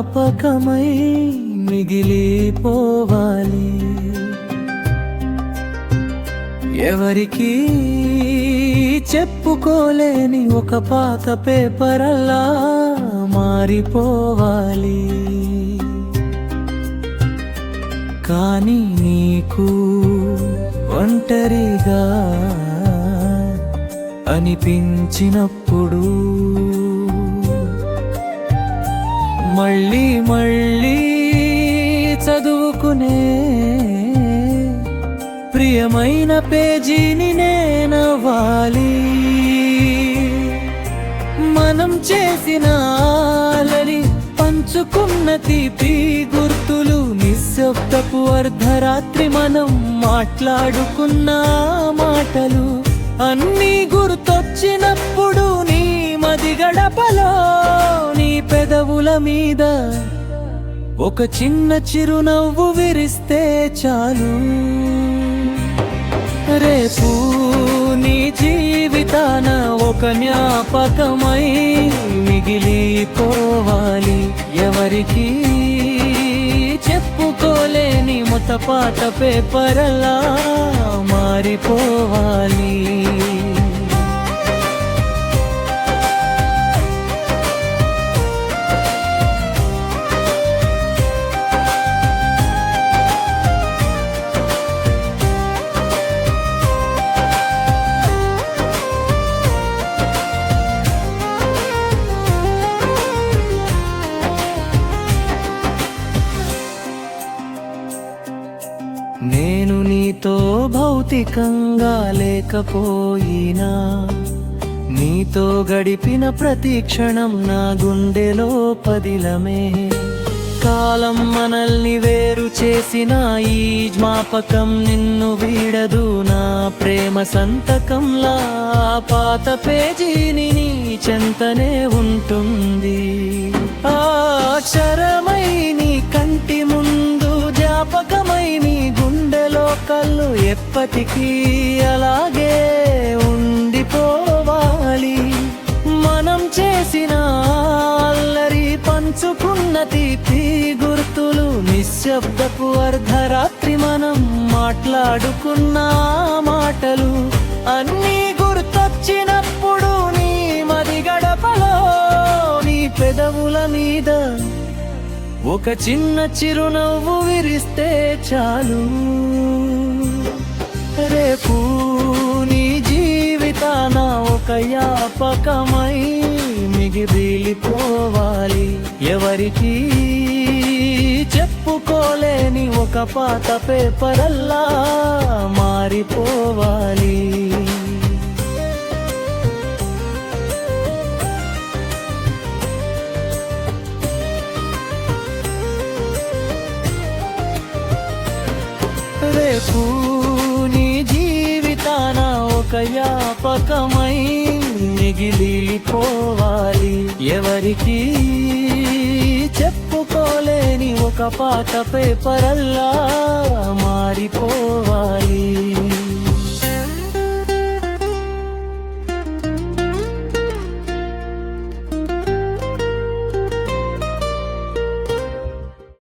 జ్ఞాపకమై మిగిలిపోవాలి. ఎవరికీ చెప్పుకోలేని ఒక పాత పేపరల్లా మారిపోవాలి. కానీ నీకు ఒంటరిగా అనిపించినప్పుడు మళ్ళీ మళ్ళీ చదువుకునే ప్రియమైన పేజీని నేనవ్వాలి. మనం చేసిన అలరి పంచుకున్న తీపి గుర్తులు, నిశ్శబ్దపు అర్ధరాత్రి మనం మాట్లాడుకున్న మాటలు అన్నీ గుర్తొచ్చినప్పుడు నీ మది గడపలో నీ పెదవుల మీద ఒక చిన్న చిరునవ్వు విరిస్తే చాలు. రేపు నీ జీవితాన ఒక జ్ఞాపకమై మిగిలిపోవాలి. ఎవరికీ చెప్పుకోలేని పాత పేపరలా మారిపోవాలి. నేను నీతో భౌతికంగా లేకపోయినా, నీతో గడిపిన ప్రతి క్షణం నా గుండెలో పదిలమే. కాలం మనల్ని వేరు చేసిన ఈ జ్ఞాపకం నిన్ను వీడదు. నా ప్రేమ సంతకంలా పాత పేజీని నీ చెంతనే ఉంటుంది. ఆ అక్షరమై నీ కంటి ముందు, జ్ఞాపకమై నీ గుండెలో కళ్ళు ఎప్పటికీ అలాగే ఉండిపోవాలి. మనం చేసిన అల్లరి పంచుకున్న తీపి గుర్తులు, నిశ్శబ్దపు అర్ధరాత్రి మనం మాట్లాడుకున్న మాటలు అన్నీ గుర్తొచ్చినప్పుడు నీ మది గడపలో నీ పెదవుల మీద ఒక చిన్న చిరునవ్వు విరిస్తే చాలు. రేపు నీ జీవితాన ఒక జ్ఞాపకమై మిగిలిపోవాలి. ఎవరికీ చెప్పుకోలేని ఒక పాత పేపరల్లా మారిపోవాలి. రేపు నీ జీవితాన ఒక జ్ఞాపకమై మిగిలిపోవాలి. ఎవరికీ చెప్పుకోలేని ఒక పాత పేపరల్లా మారిపోవాలి.